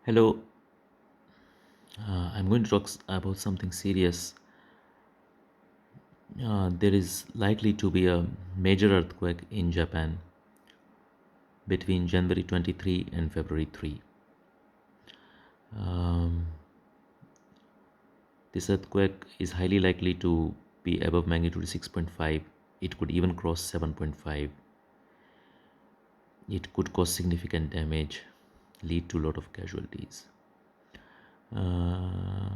Hello, I'm going to talk about something serious. There is likely to be a major earthquake in Japan between January 23 and February 3. Um, this earthquake is highly likely to be above magnitude 6.5. It could even cross 7.5. It could cause significant damage, lead to a lot of casualties. Uh,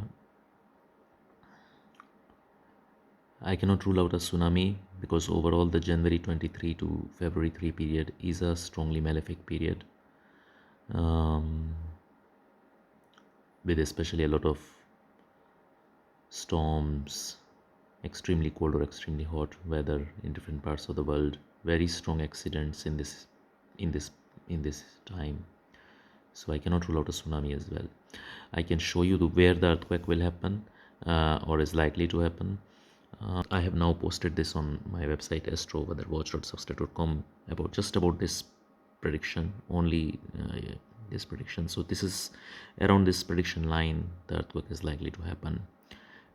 I cannot rule out a tsunami because overall the January 23 to February 3 period is a strongly malefic period, um, with especially a lot of storms, extremely cold or extremely hot weather in different parts of the world, very strong accidents in this in this time. So I cannot rule out a tsunami as well. I can show you where the earthquake will happen, or is likely to happen. I have now posted this on my website astroweatherwatch.substack.com about this prediction only, this prediction. So this is around this prediction line the earthquake is likely to happen.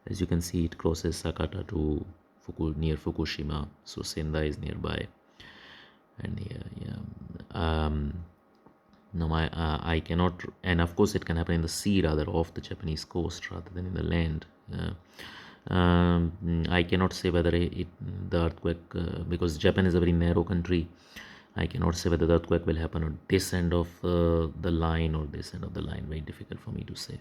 As you can see, it crosses Sakata to near Fukushima, so Sendai is nearby. And no, I cannot, and of course it can happen in the sea rather, off the Japanese coast rather than in the land. I cannot say whether the earthquake, because Japan is a very narrow country. I cannot say whether the earthquake will happen on this end of the line or this end of the line. Very difficult for me to say.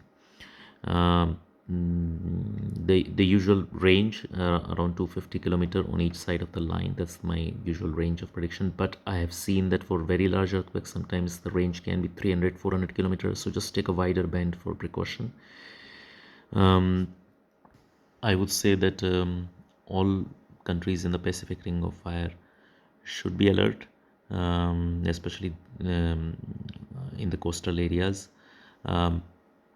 Um, the usual range, around 250 kilometer on each side of the line. That's my usual range of prediction. But I have seen that for very large earthquakes, sometimes the range can be 300-400 kilometers. So just take a wider band for precaution. I would say that all countries in the Pacific Ring of Fire should be alert, especially in the coastal areas, um,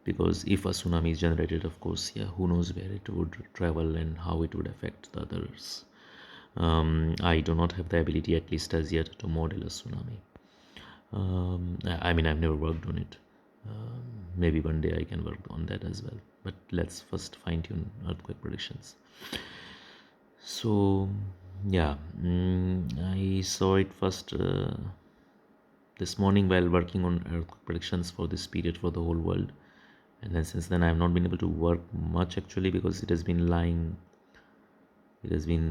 because if a tsunami is generated, of course, yeah, who knows where it would travel and how it would affect the others. I do not have the ability, at least as yet, to model a tsunami. I mean, I've never worked on it. Maybe one day I can work on that as well. But let's first fine tune earthquake predictions. So, yeah, I saw it first this morning while working on earthquake predictions for this period for the whole world. And then since then, I have not been able to work much actually because it has been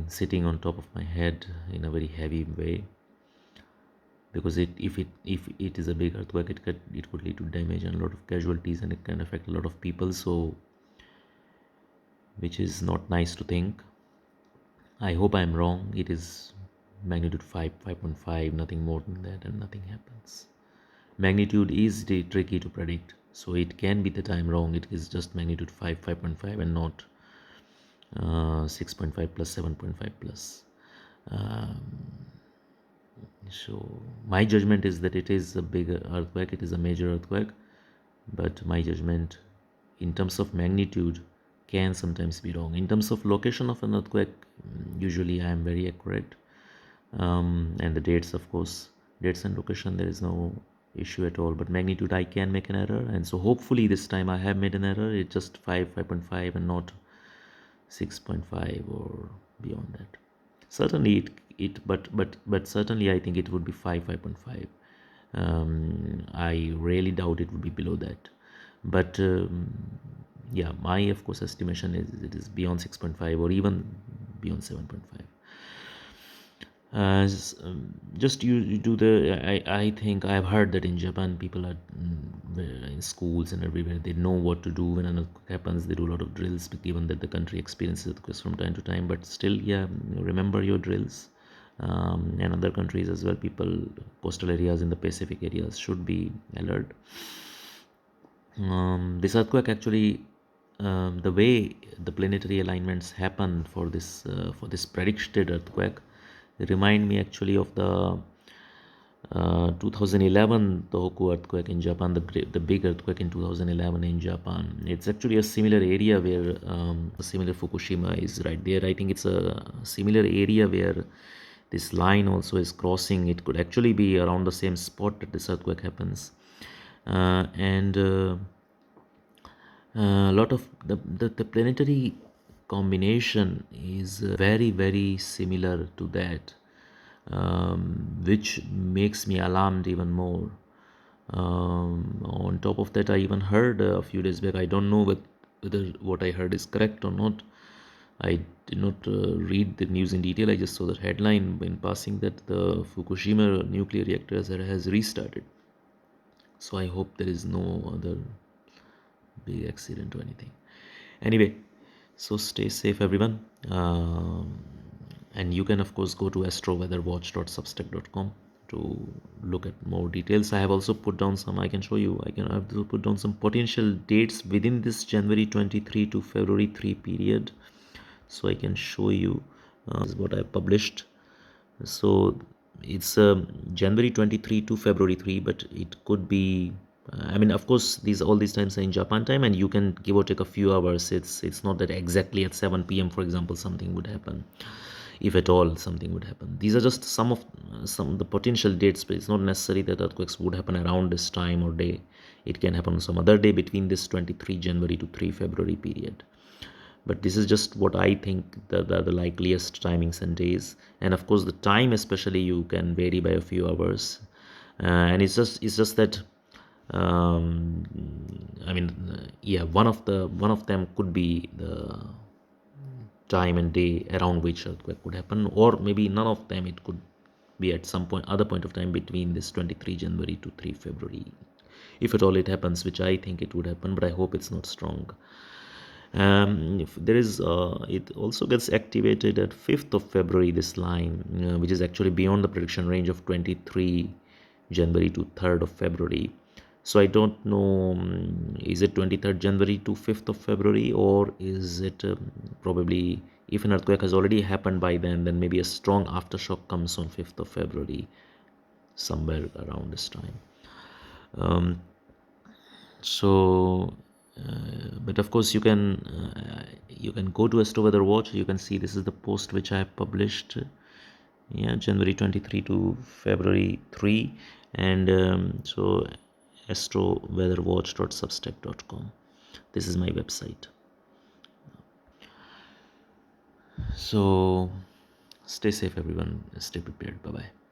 sitting on top of my head in a very heavy way, because if it is a big earthquake, it could lead to damage and a lot of casualties, and it can affect a lot of people, so which is not nice to think. I hope I'm wrong. It is magnitude 5, 5.5, nothing more than that, and nothing happens. Magnitude is tricky to predict, so it can be that I'm wrong. It is just magnitude 5, 5.5 and not 6.5 plus 7.5 plus. So my judgment is that it is a big earthquake, it is a major earthquake, but my judgment in terms of magnitude can sometimes be wrong. In terms of location of an earthquake, usually I am very accurate, and the dates, of course, dates and location, there is no issue at all. But magnitude, I can make an error, and so hopefully this time I have made an error. It's just 5, 5.5 and not 6.5 or beyond that. Certainly but certainly I think it would be 5, 5.5. I really doubt it would be below that. But yeah, my of course estimation is it is beyond 6.5 or even beyond 7.5. Just you do the I think I've heard that in Japan people are in schools and everywhere, they know what to do when an earthquake happens. They do a lot of drills, given that the country experiences earthquakes from time to time. But still, yeah, remember your drills. And other countries as well, people, coastal areas in the Pacific areas should be alert. This earthquake actually, the way the planetary alignments happen for this predicted earthquake remind me actually of the 2011 Tohoku earthquake in Japan, the big earthquake in 2011 in Japan. It's actually a similar area where a similar Fukushima is right there. I think it's a similar area where this line also is crossing. It could actually be around the same spot that this earthquake happens. And a lot of the planetary combination is very very similar to that, which makes me alarmed even more. On top of that, I even heard a few days back, I don't know whether what I heard is correct or not. I did not read the news in detail. I just saw the headline in passing that the Fukushima nuclear reactor has restarted. So I hope there is no other big accident or anything. Anyway, so stay safe, everyone. And you can, of course, go to astroweatherwatch.substack.com to look at more details. I have also put down some, I can show you, I have to put down some potential dates within this January 23 to February 3 period. So I can show you this is what I published. So it's January 23 to February 3, but it could be I mean, of course, all these times are in Japan time, and you can give or take a few hours. It's not that exactly at 7 p.m., for example, something would happen, if at all something would happen. These are just some of the potential dates, but it's not necessary that earthquakes would happen around this time or day. It can happen on some other day between this 23 January to 3 February period. But this is just what I think the likeliest timings and days. And of course, the time especially you can vary by a few hours. And it's just that um, I mean, yeah, one of them could be the time and day around which earthquake could happen, or maybe none of them. It could be at some other point of time between this 23 January to 3 February, if at all it happens, which I think it would happen, but I hope it's not strong. If there is it also gets activated at 5th of February, this line, which is actually beyond the prediction range of 23 January to 3rd of February. So I don't know, is it 23rd January to 5th of February, or is it probably, if an earthquake has already happened by then maybe a strong aftershock comes on 5th of February, somewhere around this time. um, so but of course you can go to Astro Weather Watch. You can see this is the post which I have published, yeah, January 23 to February 3. And so astroweatherwatch.substack.com, this is my website. So stay safe, everyone. Stay prepared. Bye bye.